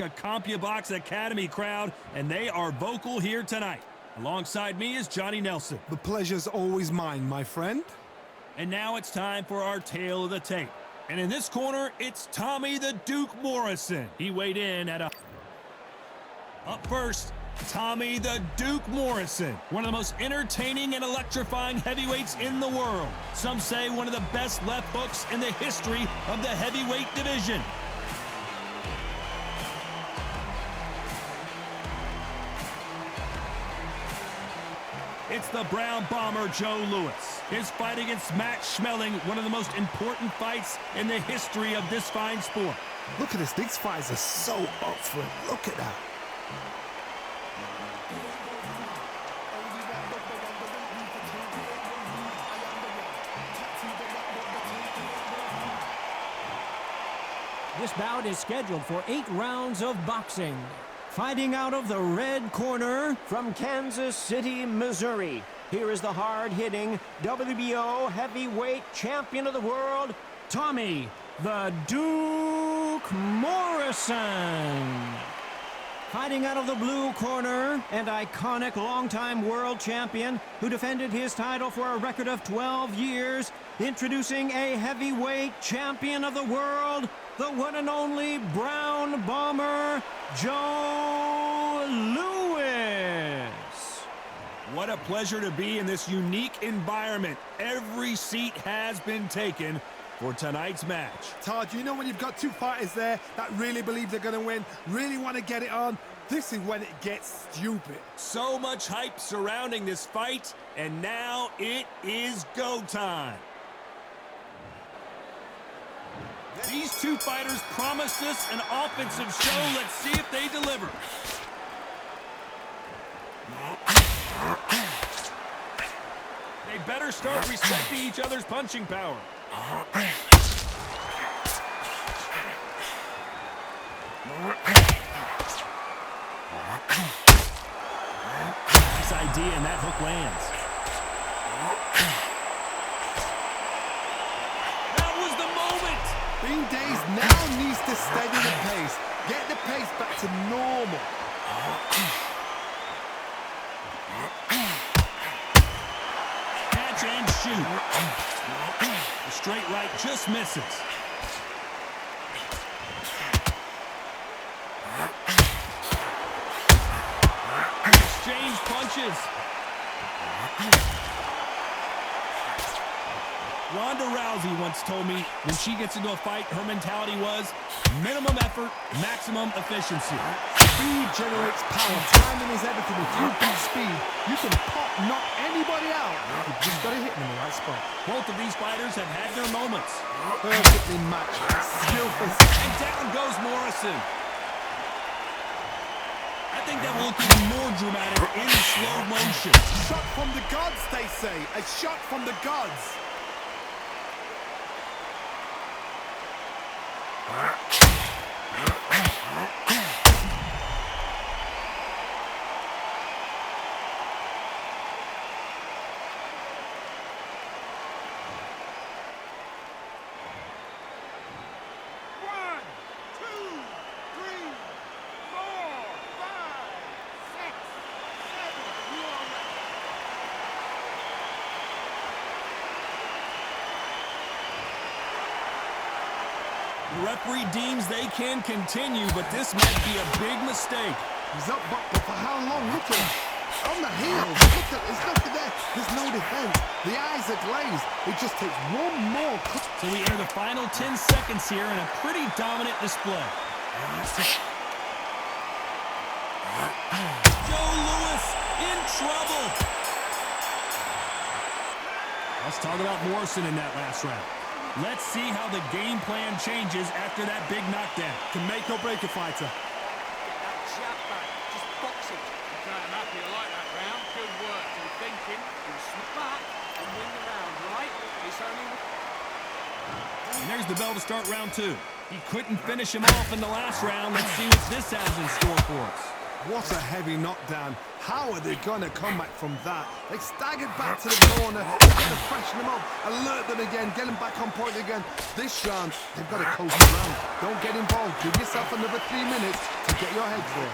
A CompuBox Academy crowd, and they are vocal here tonight. Alongside me is Johnny Nelson. The pleasure's always mine, my friend. And now it's time for our tale of the tape. And in this corner, it's Tommy the Duke Morrison. He weighed in at a... Up first, Tommy the Duke Morrison, one of the most entertaining and electrifying heavyweights in the world. Some say one of the best left hooks in the history of the heavyweight division. It's the Brown Bomber, Joe Louis. His fight against Matt Schmeling, one of the most important fights in the history of this fine sport. Look at this. These fights are so up for it. Look at that. This bout is scheduled for 8 rounds of boxing. Fighting out of the red corner from Kansas City, Missouri. Here is the hard-hitting WBO heavyweight champion of the world, Tommy the Duke Morrison. Fighting out of the blue corner, and iconic longtime world champion who defended his title for a record of 12 years, introducing a heavyweight champion of the world, the one and only Brown Bomber, Joe Louis. What a pleasure to be in this unique environment. Every seat has been taken for tonight's match. Todd, you know when you've got two fighters there that really believe they're going to win, really want to get it on, this is when it gets stupid. So much hype surrounding this fight, and now it is go time. These two fighters promised us an offensive show. Let's see if they deliver. They better start respecting each other's punching power. Nice idea, and that hook lands. That was the moment! Bean Days now needs to steady the pace. Get the pace back to normal. Catch and shoot. The straight right just misses. Exchange punches. Ronda Rousey once told me when she gets into a fight, her mentality was minimum effort, maximum efficiency. Speed generates power. Timing is everything. If you beat speed, you can knock anybody out. You've just got to hit them in the right spot. Both of these fighters have had their moments. Perfectly matched. Skillful. And down goes Morrison. I think that will look even more dramatic in slow motion. Shot from the gods, they say. A shot from the gods. The referee deems they can continue, but this might be a big mistake. He's up, but for how long? Look at him. On the heels. Look at, there's nothing there. There's no defense. The eyes are glazed. It just takes one more. So we enter the final 10 seconds here in a pretty dominant display. Joe Louis in trouble. Let's talk about Morrison in that last round. Let's see how the game plan changes after that big knockdown. Can make or break a fighter. Get that jab back. Just box it. Okay, I'm happy. I like that round. Good work. So we're thinking you'll slip back and win the round, right? It's only... And there's the bell to start round 2. He couldn't finish him off in the last round. Let's see what this has in store for us. What a heavy knockdown. How are they going to come back from that? They staggered back to the corner. They've got to freshen them up, alert them again, get them back on point again. This round, they've got to coast around. Don't get involved. Give yourself another 3 minutes to get your head clear.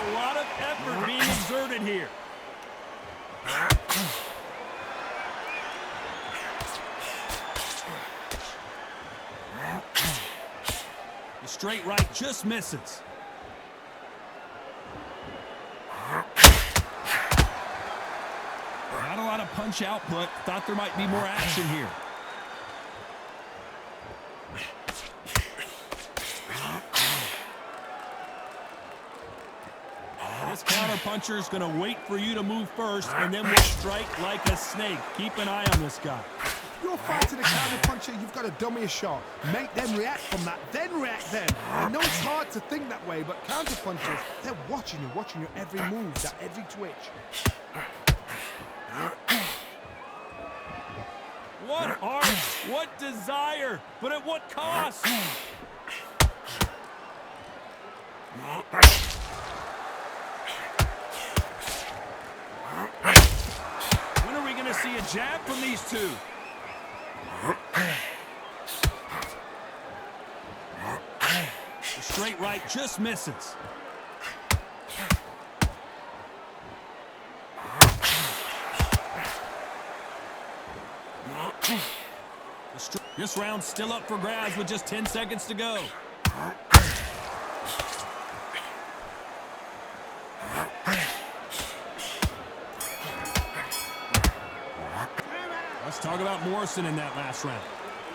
A lot of effort being exerted here. The straight right just misses. Not a lot of punch output. Thought there might be more action here. This counter-puncher is going to wait for you to move first, and then will strike like a snake. Keep an eye on this guy. You're fighting a counter-puncher, you've got to dummy a shot. Make them react from that, then react then. I know it's hard to think that way, but counter-punchers, they're watching your every move, that every twitch. What art, what desire, but at what cost? When are we going to see a jab from these two? The straight right just misses. This round's still up for grabs with just 10 seconds to go. Let's talk about Morrison in that last round.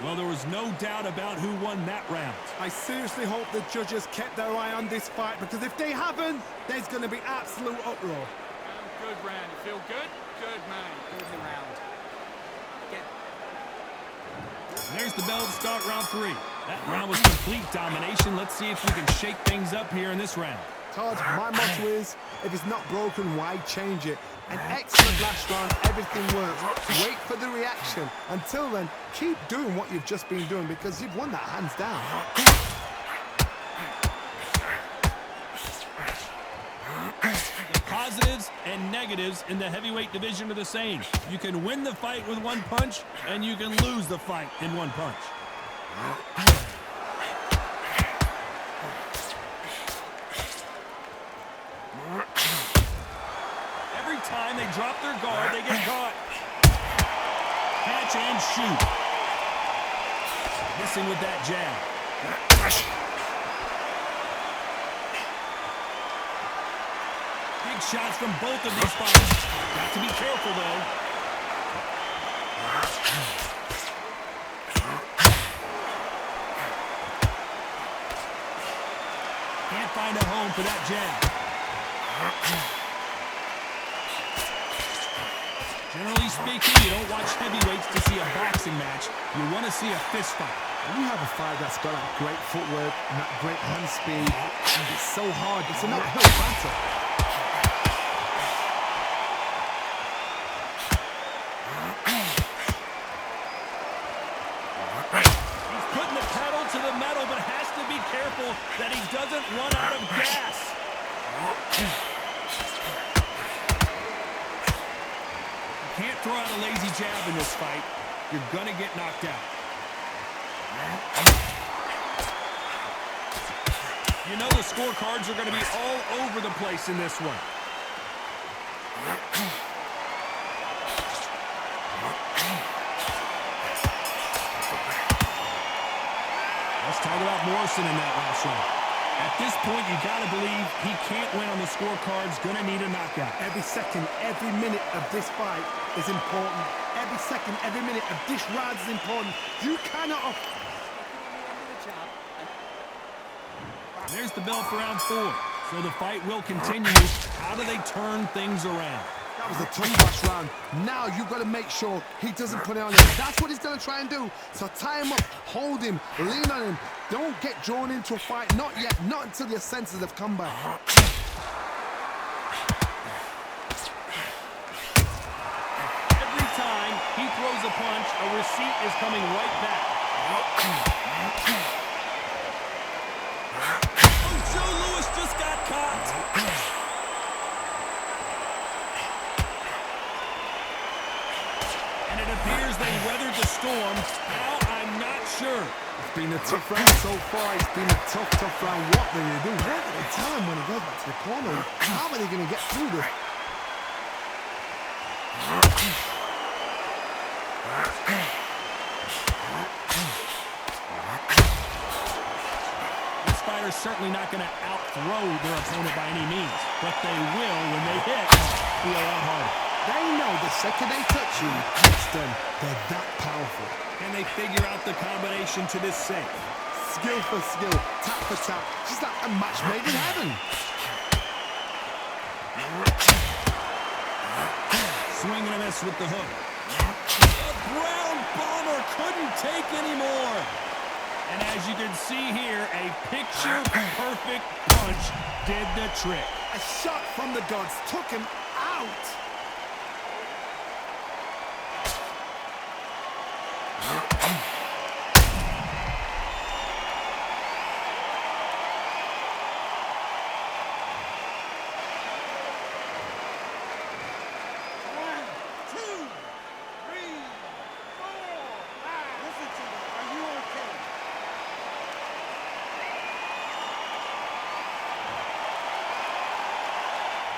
Well, there was no doubt about who won that round. I seriously hope the judges kept their eye on this fight, because if they haven't, there's going to be absolute uproar. Good round. You feel good? Good, man. Good in the round. There's the bell to start round 3. That round was complete domination. Let's see if we can shake things up here in this round. Todd, my motto is, if it's not broken, why change it? An excellent last round, everything works. Wait for the reaction. Until then, keep doing what you've just been doing, because you've won that hands down. The positives and negatives in the heavyweight division are the same. You can win the fight with one punch, and you can lose the fight in one punch. Every time they drop their guard, they get caught. Catch and shoot. Missing with that jab. Big shots from both of these fighters. Got to be careful, though. Can't find a home for that jab. Generally speaking, you don't watch heavyweights to see a boxing match. You want to see a fist fight. When you have a fight that's got that great footwork and that great hand speed, and it's so hard, it's an uphill battle. He's putting the pedal to the metal, but has to be careful that he doesn't run out of gas. You can't throw out a lazy jab in this fight. You're gonna get knocked out. You know the scorecards are gonna be all over the place in this one. Let's talk about Morrison in that last round. At this point, you gotta believe he can't win on the scorecards, gonna need a knockout. Every second, every minute of this fight is important. Every second, every minute of this round is important. You cannot... There's the bell for round 4. So the fight will continue. How do they turn things around? That was a tough last round. Now you've got to make sure he doesn't put it on him. That's what he's going to try and do. So tie him up, hold him, lean on him. Don't get drawn into a fight. Not yet. Not until your senses have come back. Every time he throws a punch, a receipt is coming right back. sure. It's been a tough round so far. It's been a tough round. What do they do? What do they tell him when he goes back to the corner? How are they going to get through this? This fighter's certainly not going to out-throw their opponent by any means, but they will, when they hit, be a lot harder. They know the second they touch you, touch them. They're that powerful. Can they figure out the combination to this safe? Skill for skill, tap for tap. Just like a match made in heaven. Swing and a miss with the hook. The ground bomber couldn't take anymore. And as you can see here, a picture-perfect punch did the trick. A shot from the gods took him out.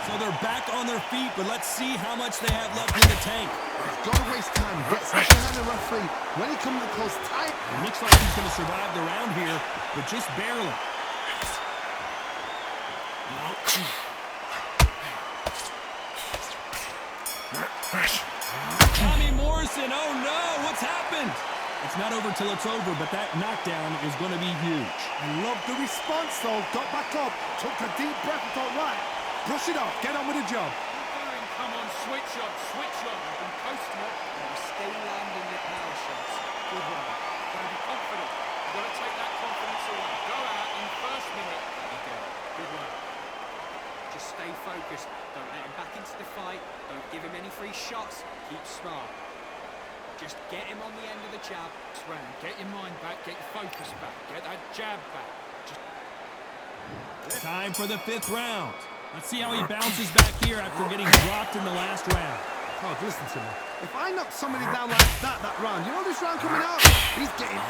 So they're back on their feet, but let's see how much they have left in the tank. He's got to waste time. Gets behind the referee. When he comes close tight. It looks like he's going to survive the round here, but just barely. Tommy Morrison, oh no, what's happened? It's not over till it's over, but that knockdown is going to be huge. I love the response though. Got back up, took a deep breath and thought, right, brush it off, get on with the job. Come on, switch on, switch on. You can post it, and you're still landing your power shots. Good one. You've got to be confident. You've got to take that confidence away. Go out in first minute. Again. Good one. Just stay focused. Don't let him back into the fight. Don't give him any free shots. Keep smart. Just get him on the end of the jab. Round. Get your mind back. Get your focus back. Get that jab back. Time for the 5th round. Let's see how he bounces back here after getting dropped in the last round. Oh, listen to me. If I knock somebody down like that round, you know this round coming out? He's getting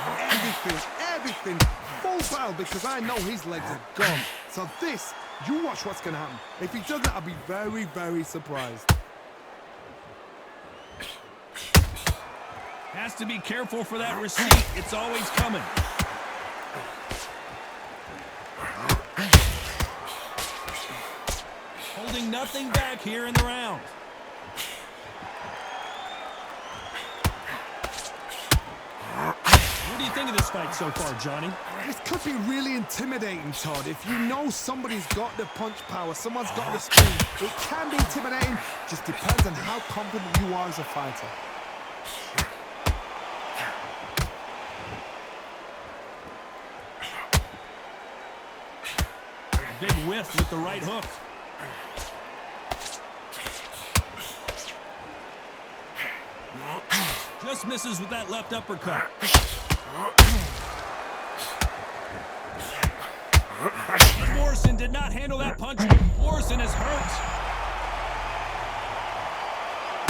everything, full barrel because I know his legs are gone. So this, you watch what's going to happen. If he does that, I'll be very, very surprised. Has to be careful for that receipt. It's always coming. Holding nothing back here in the round. What do you think of this fight so far, Johnny? This could be really intimidating, Todd. If you know somebody's got the punch power, someone's got the speed, it can be intimidating. Just depends on how confident you are as a fighter. Big whiff with the right hook. Just misses with that left uppercut. Morrison did not handle that punch. Morrison is hurt.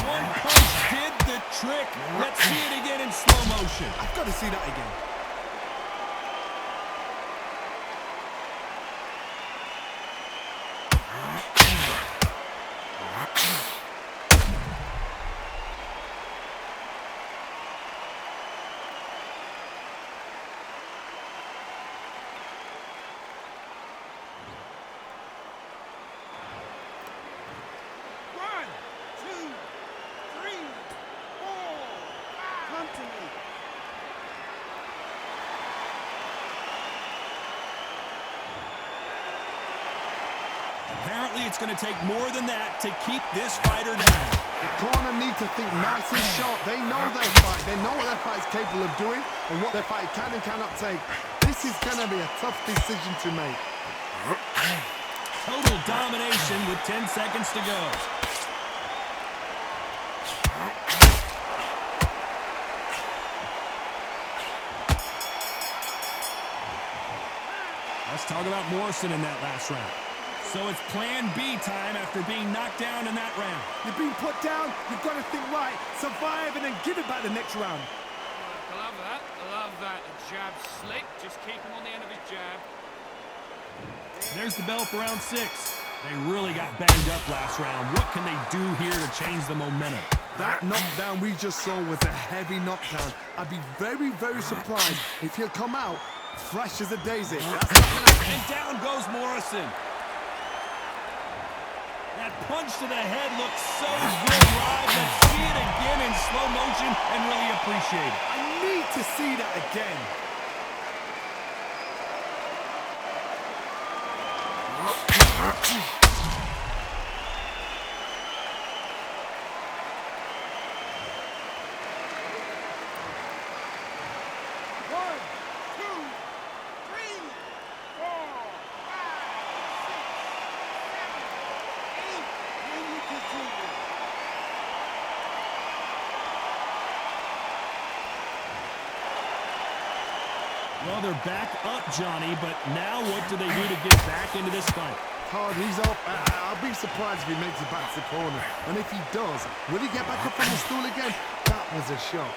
One punch did the trick. Let's see it again in slow motion. I've got to see that again. Apparently, it's going to take more than that to keep this fighter down. The corner need to think nice and sharp. They know their fight. They know what their fight is capable of doing and what their fight can and cannot take. This is going to be a tough decision to make. Total domination with 10 seconds to go. Let's talk about Morrison in that last round. So it's plan B time after being knocked down in that round. You've been put down, you've got to think right, survive and then give it back the next round. I love that. I love that. jab slick. Just keep him on the end of his jab. There's the bell for round 6. They really got banged up last round. What can they do here to change the momentum? That knockdown we just saw was a heavy knockdown. I'd be very, very surprised if he'll come out fresh as a daisy. That's not gonna happen. And down goes Morrison. That punch to the head looks so good live. Let's see it again in slow motion and really appreciate it. I need to see that again. Well, they're back up, Johnny, but now what do they do to get back into this fight? Hard, he's up. I'll be surprised if he makes it back to the corner. And if he does, will he get back up on the stool again? That was a shot.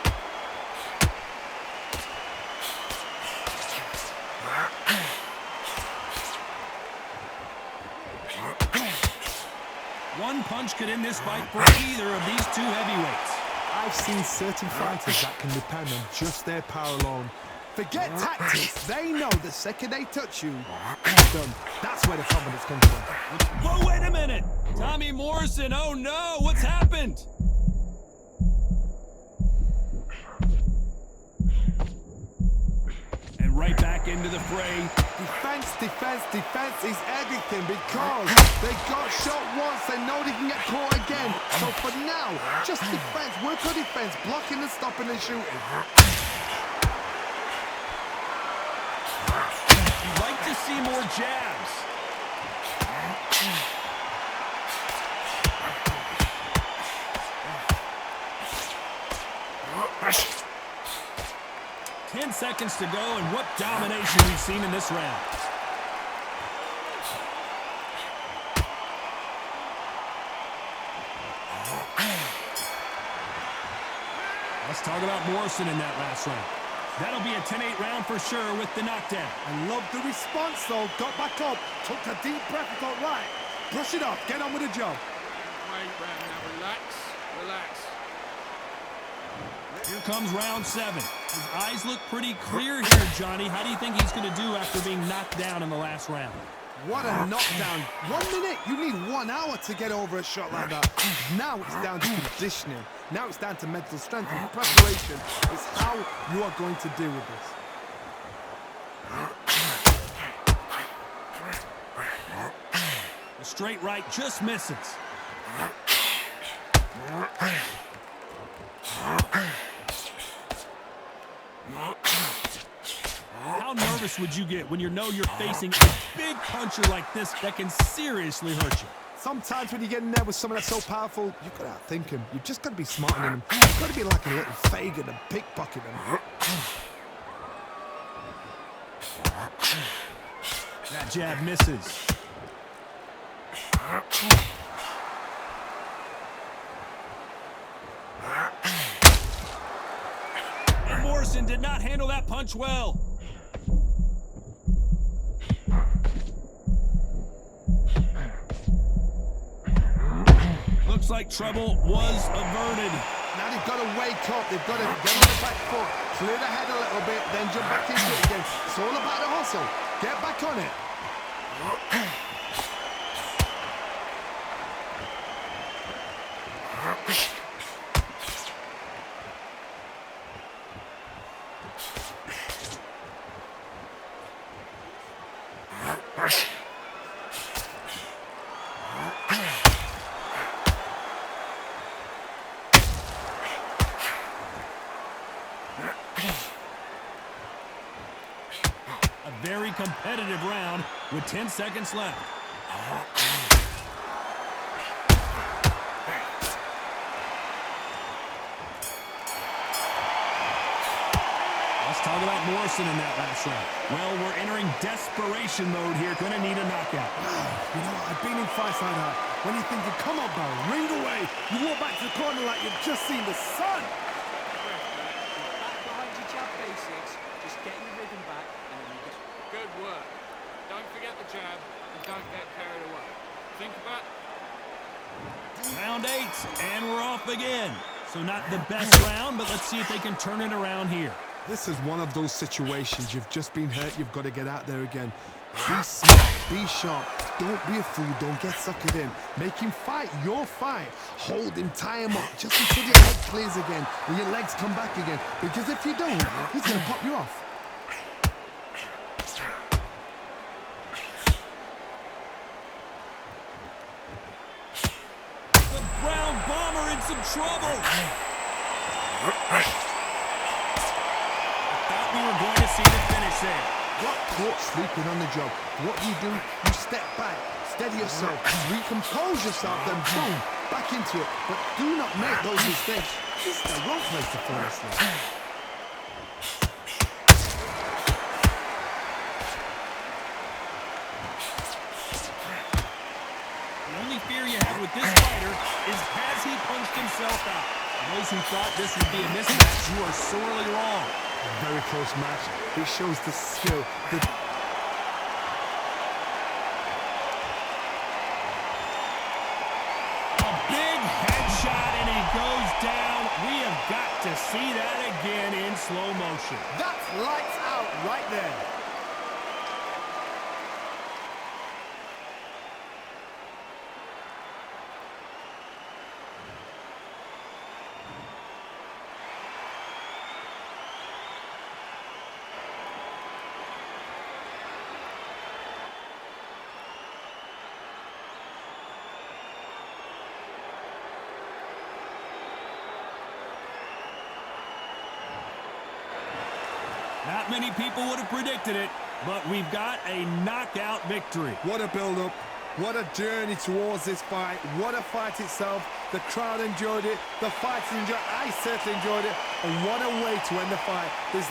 One punch could end this fight for either of these two heavyweights. I've seen certain fighters that can depend on just their power alone. Forget tactics. They know the second they touch you, it's done. That's where the confidence comes from. Whoa, wait a minute! Tommy Morrison, oh no, what's happened? And right back into the fray. Defense, defense, defense is everything because they got shot once. They know they can get caught again. So for now, just defense, work on defense, blocking and stopping and shooting. You'd like to see more jabs. Ten seconds to go, and what domination we've seen in this round. Let's talk about Morrison in that last round. That'll be a 10-8 round for sure with the knockdown. I love the response though. Got back up, took a deep breath and thought, right, brush it off, get on with the job. Great round. Now relax, relax. Here comes round 7. His eyes look pretty clear here, Johnny. How do you think he's going to do after being knocked down in the last round? What a knockdown. 1 minute, you need 1 hour to get over a shot like that. Now it's down to conditioning. Now it's down to mental strength and preparation. It's how you are going to deal with this. The straight right just misses. How nervous would you get when you know you're facing a big puncher like this that can seriously hurt you? Sometimes when you get in there with someone that's so powerful, you've got to outthink him. You've just got to be smarter than him. You've got to be like a little Fagin and pickpocket him. That jab misses. And Morrison did not handle that punch well. Looks like trouble was averted. Now they've got to wake up. They've got to get on the back foot, clear the head a little bit, then jump back into it again. It's all about the hustle. Get back on it. A very competitive round with 10 seconds left. Let's talk about Morrison in that last round. Well, we're entering desperation mode here. Gonna need a knockout. You know, I've been in fights like that. When you're thinking, come on, Barry, ring away. You walk back to the corner like you've just seen the sun. Back behind your jab basics. Just getting work. Don't forget the jab and don't get carried away. Think about Round 8, and we're off again. So not the best round, but let's see if they can turn it around here. This is one of those situations. You've just been hurt. You've got to get out there again. Be smart. Be sharp. Don't be a fool. Don't get suckered in. Make him fight your fight. Hold him. Tie him up. Just until your head clears again and your legs come back again. Because if you don't, he's going to pop you off. The Brown Bomber in some trouble. Thought we were going to see the finish there. Got caught sleeping on the job. What do? You step back, steady yourself, recompose yourself, then boom, back into it. But do not make those mistakes. This is the wrong place to fall asleep. The only fear you have with this fighter is has he punched himself out? And those who thought this would be a mismatch, you are sorely wrong. Very close match. It shows the skill. A big headshot and he goes down. We have got to see that again in slow motion. That's lights out right there. Not many people would have predicted it, but we've got a knockout victory. What a build-up. What a journey towards this fight. What a fight itself. The crowd enjoyed it. The fighters enjoyed it. I certainly enjoyed it. And what a way to end the fight. There's